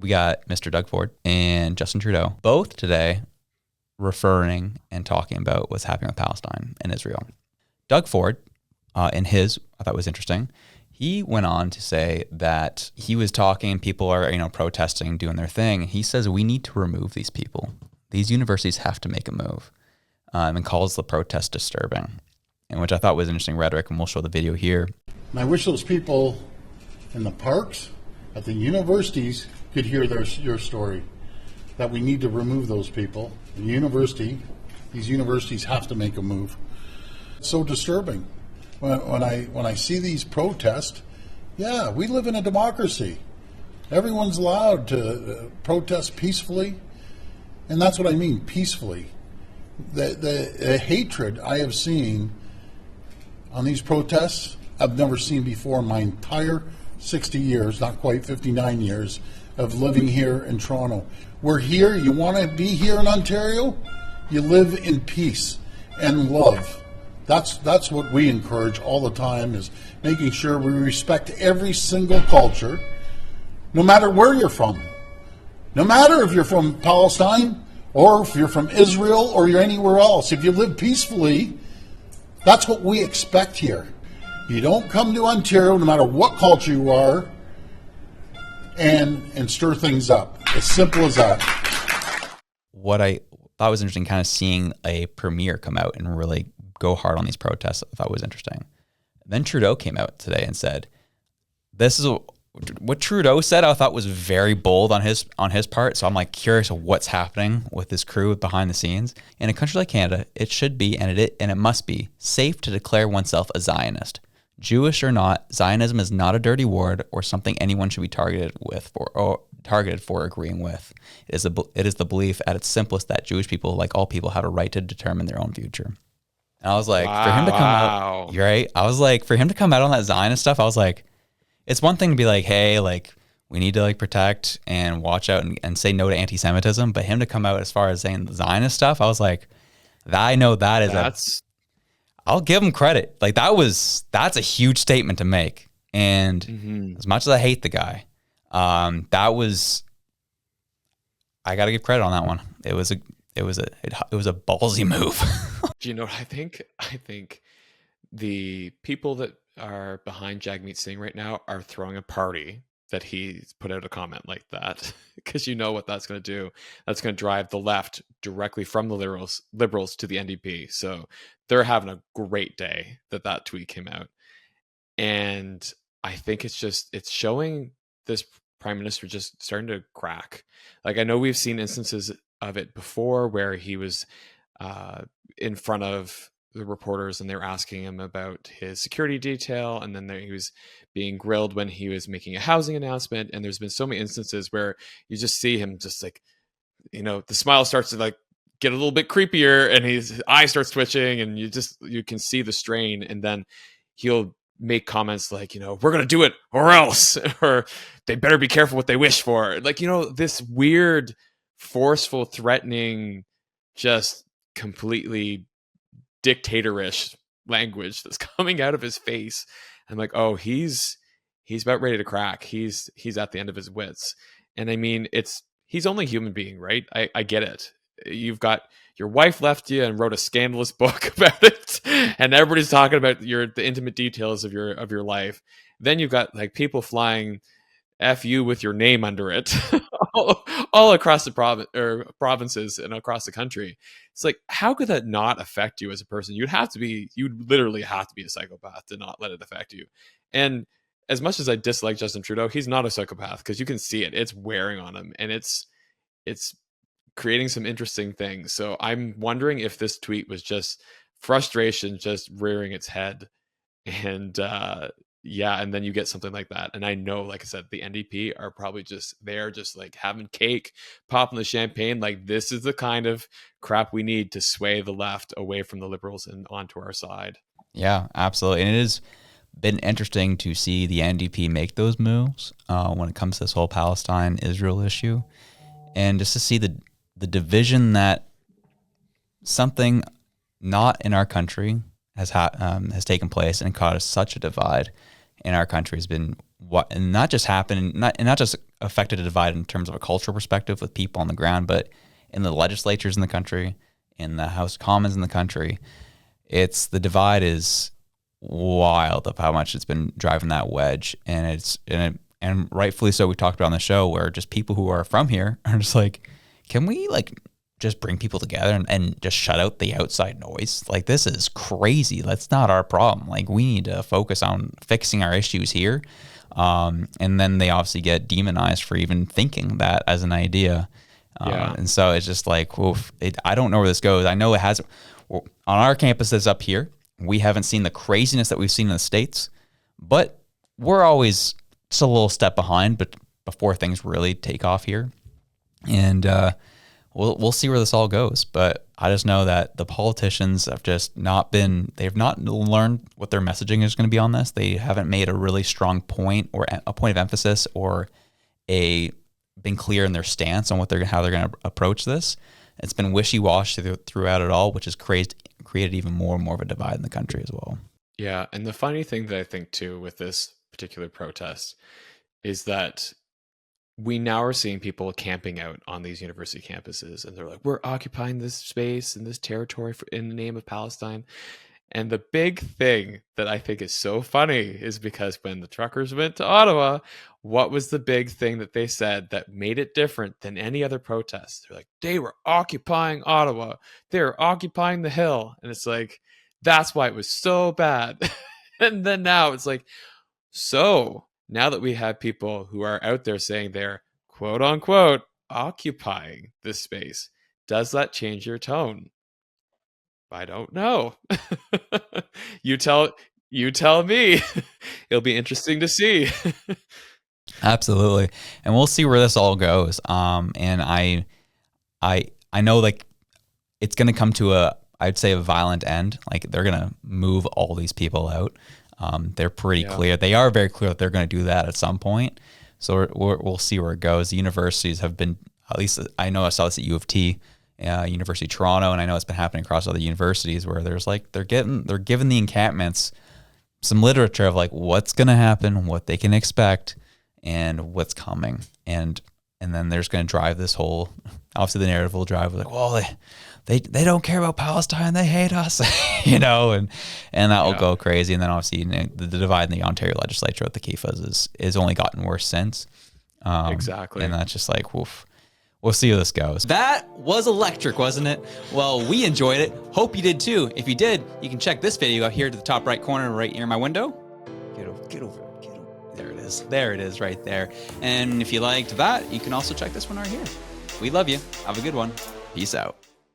we got Mr. Doug Ford and Justin Trudeau, both today referring and talking about what's happening with Palestine and Israel. Doug Ford, I thought was interesting, he went on to say that he was talking, people are, protesting, doing their thing. He says we need to remove these people. These universities have to make a move, and calls the protest disturbing, and which I thought was interesting rhetoric, and we'll show the video here. And I wish those people in the parks, at the universities, could hear your story, that we need to remove those people. These universities have to make a move. It's so disturbing. When I see these protests, yeah, we live in a democracy. Everyone's allowed to protest peacefully, and that's what I mean, peacefully. The hatred I have seen on these protests, I've never seen before in my entire 60 years, not quite 59 years, of living here in Toronto. We're here, you want to be here in Ontario, you live in peace and love. That's what we encourage all the time, is making sure we respect every single culture, no matter where you're from. No matter if you're from Palestine, or if you're from Israel, or you're anywhere else. If you live peacefully, that's what we expect here. You don't come to Ontario, no matter what culture you are, and stir things up. As simple as that. What I thought was interesting, kind of seeing a premier come out and really go hard on these protests, I thought was interesting. Then Trudeau came out today and said, what Trudeau said I thought was very bold on his part. So I'm like curious of what's happening with this crew behind the scenes. In a country like Canada, it should be, and it must be, safe to declare oneself a Zionist. Jewish or not, Zionism is not a dirty word or something anyone should be targeted for agreeing with. It is the belief at its simplest that Jewish people, like all people, have a right to determine their own future. And I was like, for him to come out, you're right. I was like, for him to come out on that Zionist stuff, I was like, it's one thing to be like, hey, like we need to like protect and watch out and say no to anti-Semitism, but him to come out as far as saying the Zionist stuff, I was like, I know that is I'll give him credit. Like that's a huge statement to make. And as much as I hate the guy, I got to give credit on that one. It was a ballsy move. Do you know what I think? I think the people that are behind Jagmeet Singh right now are throwing a party that he's put out a comment like that, because you know what that's going to do. That's going to drive the left directly from the liberals to the NDP. So they're having a great day that tweet came out. And I think it's showing this prime minister just starting to crack. Like, I know we've seen instances of it before where he was in front of the reporters and they were asking him about his security detail, and then he was being grilled when he was making a housing announcement. And there's been so many instances where you just see him just like, the smile starts to like get a little bit creepier and his eye starts twitching and you can see the strain. And then he'll make comments like, we're going to do it or else, or they better be careful what they wish for. Like, this weird, forceful, threatening, just completely dictatorish language that's coming out of his face. I'm like, oh, he's about ready to crack. He's at the end of his wits. And I mean, he's only a human being, right? I get it. You've got your wife left you and wrote a scandalous book about it, and everybody's talking about the intimate details of your life. Then you've got like people flying F you with your name under it all across the provinces and across the country. It's like, how could that not affect you as a person? You'd literally have to be a psychopath to not let it affect you. And as much as I dislike Justin Trudeau, he's not a psychopath, because you can see it. It's wearing on him, and it's creating some interesting things. So I'm wondering if this tweet was just frustration just rearing its head. And and then you get something like that. And I know, like I said, the NDP are probably just like having cake, popping the champagne. Like, this is the kind of crap we need to sway the left away from the liberals and onto our side. Yeah, absolutely. And it has been interesting to see the NDP make those moves when it comes to this whole Palestine-Israel issue. And just to see the division that something not in our country has taken place and caused such a divide in our country has been and not just happened, not just affected a divide in terms of a cultural perspective with people on the ground, but in the legislatures in the country, in the House of Commons in the country. It's the divide is wild of how much it's been driving that wedge, and rightfully so. We talked about on the show where just people who are from here are just like, can we like just bring people together and just shut out the outside noise? Like, this is crazy. That's not our problem. Like, we need to focus on fixing our issues here. And then they obviously get demonized for even thinking that as an idea. And so it's just like, oof, I don't know where this goes. I know it has on our campuses up here. We haven't seen the craziness that we've seen in the States, but we're always just a little step behind, but before things really take off here. And we'll see where this all goes. But I just know that the politicians have just they've not learned what their messaging is going to be on this. They haven't made a really strong point or a point of emphasis or been clear in their stance on how they're going to approach this. It's been wishy-washy throughout it all, which has created even more and more of a divide in the country as well. Yeah, and the funny thing that I think too with this particular protest is that we now are seeing people camping out on these university campuses, and they're like, we're occupying this space and this territory in the name of Palestine. And the big thing that I think is so funny is because when the truckers went to Ottawa, what was the big thing that they said that made it different than any other protest? They're like, they were occupying Ottawa. They were occupying the Hill. And it's like, that's why it was so bad. And then now it's like, so now that we have people who are out there saying they're quote unquote occupying this space, does that change your tone? I don't know. You tell me. It'll be interesting to see. Absolutely. And we'll see where this all goes. And I know like it's going to come to I'd say a violent end. Like, they're going to move all these people out. They're pretty clear. They are very clear that they're going to do that at some point. So we'll see where it goes. The universities have been, at least I know I saw this at U of T, University of Toronto, and I know it's been happening across other universities where there's like they're giving the encampments some literature of like what's going to happen, what they can expect, and what's coming, and then there's going to drive this whole. Obviously, the narrative will drive like, well, they don't care about Palestine, they hate us, and that will go crazy, and then obviously the divide in the Ontario legislature with the Kifas is only gotten worse since. Exactly, and that's just like woof. We'll see how this goes. That was electric, wasn't it? Well, we enjoyed it. Hope you did too. If you did, you can check this video out here to the top right corner right near my window. Get over. There it is. There it is right there. And if you liked that, you can also check this one right here. We love you. Have a good one. Peace out.